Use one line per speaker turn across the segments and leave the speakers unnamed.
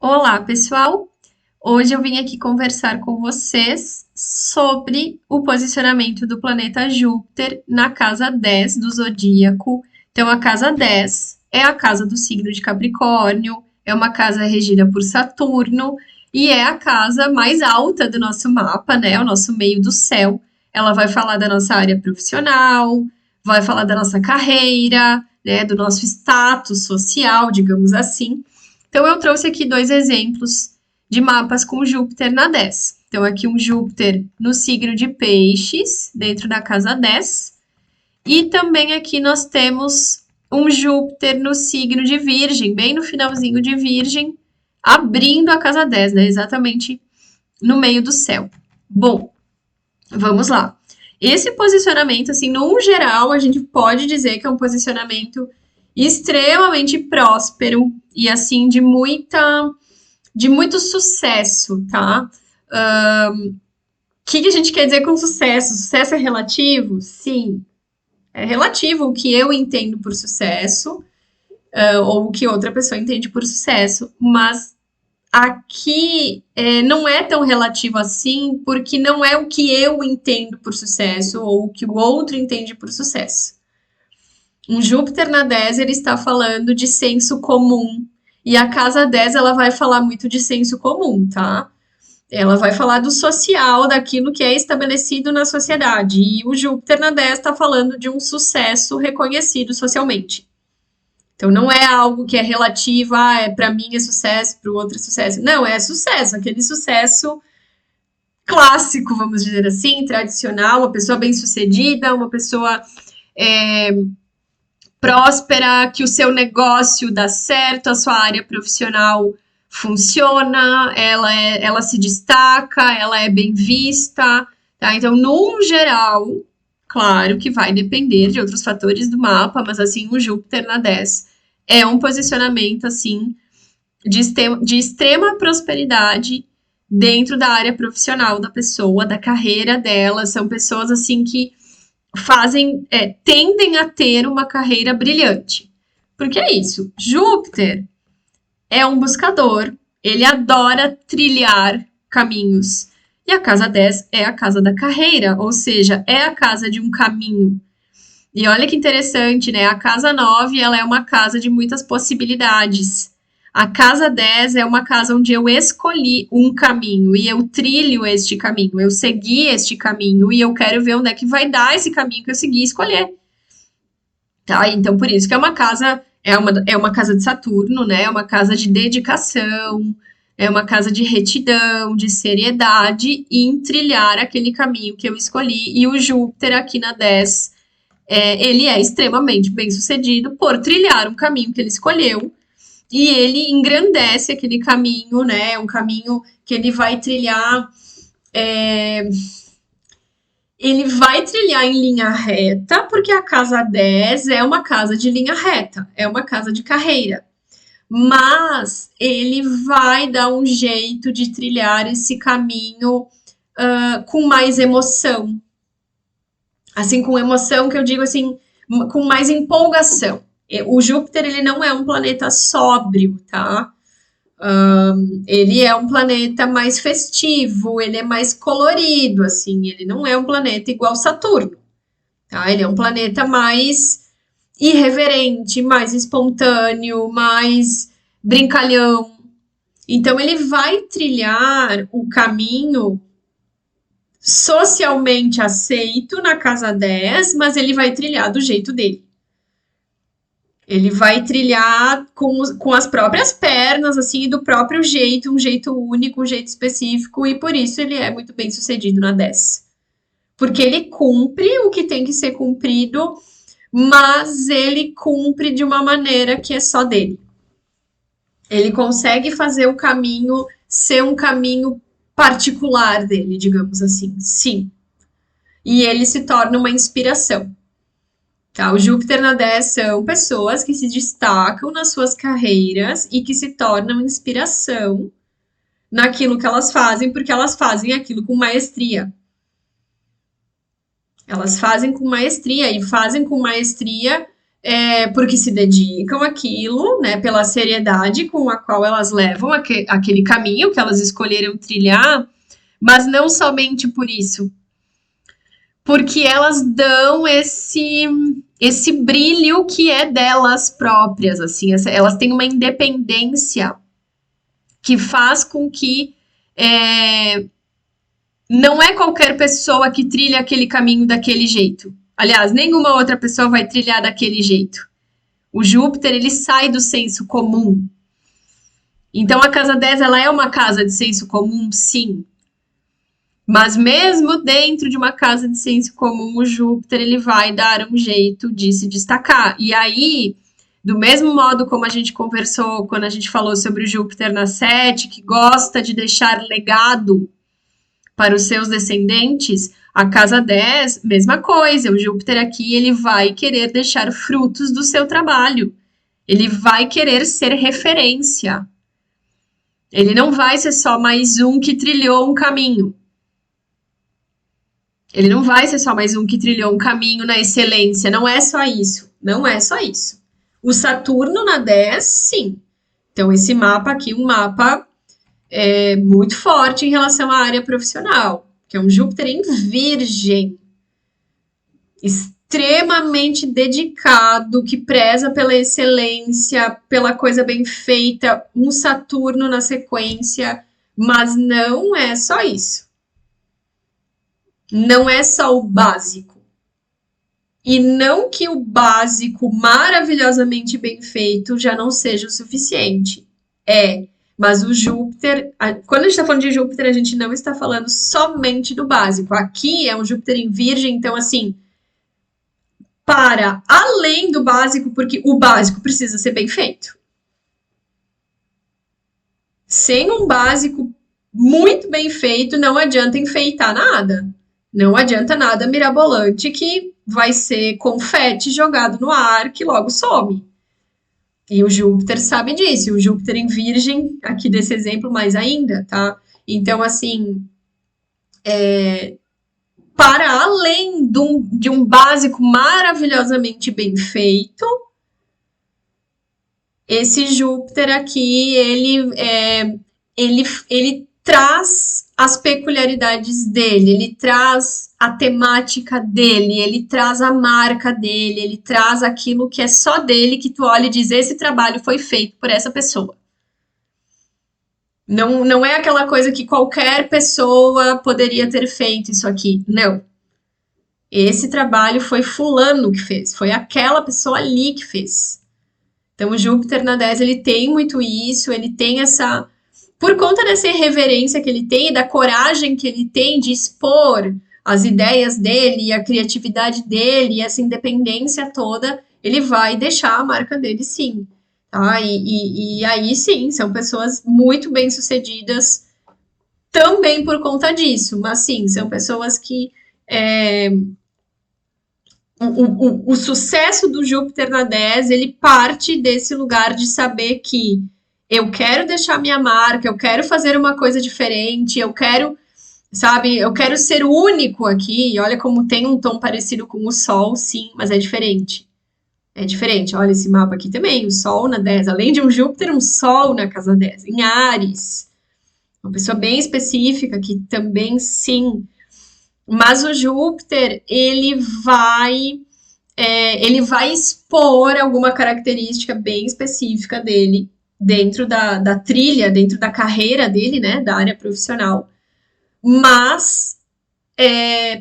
Olá, pessoal! Hoje eu vim aqui conversar com vocês sobre o posicionamento do planeta Júpiter na casa 10 do zodíaco. Então, a casa 10 é a casa do signo de Capricórnio, é uma casa regida por Saturno e é a casa mais alta do nosso mapa, né? O nosso meio do céu. Ela vai falar da nossa área profissional, vai falar da nossa carreira, né? Do nosso status social, digamos assim. Então, eu trouxe aqui dois exemplos de mapas com Júpiter na 10. Então, aqui um Júpiter no signo de Peixes, dentro da casa 10. E também aqui nós temos um Júpiter no signo de Virgem, bem no finalzinho de Virgem, abrindo a casa 10, né? Exatamente no meio do céu. Bom, vamos lá. Esse posicionamento, assim, no geral, a gente pode dizer que é um posicionamento extremamente próspero e, assim, de muito sucesso, tá? O que a gente quer dizer com sucesso? Sucesso é relativo? Sim, é relativo o que eu entendo por sucesso, ou o que outra pessoa entende por sucesso, mas aqui não é tão relativo assim, porque não é o que eu entendo por sucesso, ou o que o outro entende por sucesso. Um Júpiter na 10, ele está falando de senso comum, e a casa 10, ela vai falar muito de senso comum, tá? Ela vai falar do social, daquilo que é estabelecido na sociedade. E o Júpiter na 10 está falando de um sucesso reconhecido socialmente. Então não é algo que é relativo, para mim é sucesso, para o outro é sucesso. Não, é sucesso, aquele sucesso clássico, vamos dizer assim, tradicional, uma pessoa bem-sucedida, uma pessoa próspera, que o seu negócio dá certo, a sua área profissional funciona, ela se destaca, ela é bem vista, tá? Então, no geral, claro que vai depender de outros fatores do mapa, mas assim, o Júpiter na 10 é um posicionamento assim de extrema prosperidade dentro da área profissional da pessoa, da carreira dela. São pessoas assim que tendem a ter uma carreira brilhante. Porque é isso, Júpiter é um buscador, ele adora trilhar caminhos. E a casa 10 é a casa da carreira, ou seja, é a casa de um caminho. E olha que interessante, né? A casa 9, ela é uma casa de muitas possibilidades. A casa 10 é uma casa onde eu escolhi um caminho e eu trilho este caminho, eu segui este caminho e eu quero ver onde é que vai dar esse caminho que eu segui e escolher. Tá? Então, por isso que é uma casa, é uma casa de Saturno, né? É uma casa de dedicação, é uma casa de retidão, de seriedade em trilhar aquele caminho que eu escolhi. E o Júpiter aqui na 10, ele é extremamente bem sucedido por trilhar um caminho que ele escolheu. E ele engrandece aquele caminho, né? Um caminho que ele vai trilhar. Ele vai trilhar em linha reta, porque a casa 10 é uma casa de linha reta, é uma casa de carreira. Mas ele vai dar um jeito de trilhar esse caminho com mais emoção. Assim, com emoção que eu digo assim, com mais empolgação. O Júpiter, ele não é um planeta sóbrio, tá? Ele é um planeta mais festivo, ele é mais colorido, assim, ele não é um planeta igual Saturno, tá? Ele é um planeta mais irreverente, mais espontâneo, mais brincalhão. Então, ele vai trilhar o caminho socialmente aceito na casa 10, mas ele vai trilhar do jeito dele. Ele vai trilhar com as próprias pernas, assim, do próprio jeito, um jeito único, um jeito específico, e por isso ele é muito bem sucedido na 10. Porque ele cumpre o que tem que ser cumprido, mas ele cumpre de uma maneira que é só dele. Ele consegue fazer o caminho ser um caminho particular dele, digamos assim. Sim. E ele se torna uma inspiração. Tá, o Júpiter na 10 são pessoas que se destacam nas suas carreiras e que se tornam inspiração naquilo que elas fazem, porque elas fazem aquilo com maestria. Elas fazem com maestria e fazem com maestria porque se dedicam àquilo, né, pela seriedade com a qual elas levam aquele caminho que elas escolheram trilhar, mas não somente por isso, porque elas dão esse brilho que é delas próprias, assim, elas têm uma independência que faz com que não é qualquer pessoa que trilha aquele caminho daquele jeito. Aliás, nenhuma outra pessoa vai trilhar daquele jeito. O Júpiter, ele sai do senso comum. Então, a casa 10, ela é uma casa de senso comum, sim. Mas mesmo dentro de uma casa de senso comum, o Júpiter, ele vai dar um jeito de se destacar. E aí, do mesmo modo como a gente conversou quando a gente falou sobre o Júpiter na 7, que gosta de deixar legado para os seus descendentes, a casa 10, mesma coisa. O Júpiter aqui, ele vai querer deixar frutos do seu trabalho. Ele vai querer ser referência. Ele não vai ser só mais um que trilhou um caminho. Ele não vai ser só mais um que trilhou um caminho na excelência. Não é só isso. Não é só isso. O Saturno na 10, sim. Então, esse mapa aqui, um mapa muito forte em relação à área profissional, que é um Júpiter em Virgem, extremamente dedicado, que preza pela excelência, pela coisa bem feita, um Saturno na sequência, mas não é só isso. Não é só o básico. E não que o básico maravilhosamente bem feito já não seja o suficiente. Mas o Júpiter, quando a gente está falando de Júpiter, a gente não está falando somente do básico. Aqui é um Júpiter em Virgem, então, assim, para além do básico, porque o básico precisa ser bem feito. Sem um básico muito bem feito, não adianta enfeitar nada. Não adianta nada mirabolante que vai ser confete jogado no ar que logo some. E o Júpiter sabe disso, e o Júpiter em Virgem, aqui desse exemplo mais ainda, tá? Então, assim, para além de um básico maravilhosamente bem feito, esse Júpiter aqui, ele traz as peculiaridades dele, ele traz a temática dele, ele traz a marca dele, ele traz aquilo que é só dele, que tu olha e diz, esse trabalho foi feito por essa pessoa. Não é aquela coisa que qualquer pessoa poderia ter feito isso aqui. Não. Esse trabalho foi fulano que fez, foi aquela pessoa ali que fez. Então, o Júpiter na 10, ele tem muito isso, ele tem essa... Por conta dessa irreverência que ele tem e da coragem que ele tem de expor as ideias dele, a criatividade dele, essa independência toda, ele vai deixar a marca dele, sim. Tá? E aí, sim, são pessoas muito bem-sucedidas também por conta disso. Mas, sim, são pessoas que... O sucesso do Júpiter na 10, ele parte desse lugar de saber que eu quero deixar minha marca, eu quero fazer uma coisa diferente, eu quero, sabe, eu quero ser único aqui. Olha como tem um tom parecido com o Sol, sim, mas é diferente. É diferente. Olha esse mapa aqui também, o Sol na 10, além de um Júpiter, um Sol na casa 10, em Áries. Uma pessoa bem específica que também, sim. Mas o Júpiter, ele vai expor alguma característica bem específica dele dentro da trilha, dentro da carreira dele, né, da área profissional. Mas,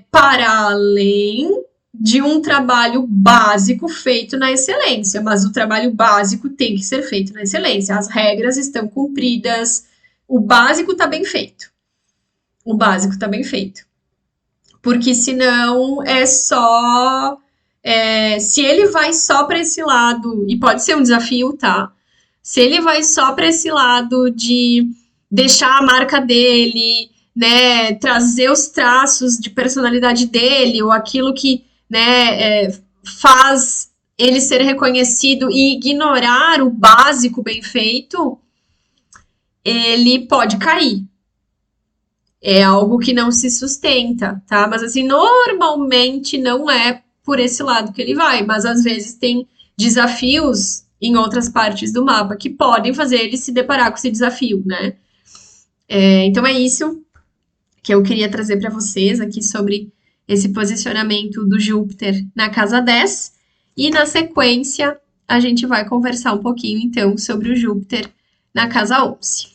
para além de um trabalho básico feito na excelência, mas o trabalho básico tem que ser feito na excelência. As regras estão cumpridas, o básico está bem feito. O básico está bem feito. Porque senão é só... se ele vai só para esse lado, e pode ser um desafio, tá? Se ele vai só para esse lado de deixar a marca dele, né, trazer os traços de personalidade dele, ou aquilo que, né, faz ele ser reconhecido e ignorar o básico bem feito, ele pode cair. É algo que não se sustenta, tá? Mas, assim, normalmente não é por esse lado que ele vai, mas às vezes tem desafios em outras partes do mapa que podem fazer ele se deparar com esse desafio, né? Então é isso que eu queria trazer para vocês aqui sobre esse posicionamento do Júpiter na casa 10. E na sequência, a gente vai conversar um pouquinho então sobre o Júpiter na casa 11.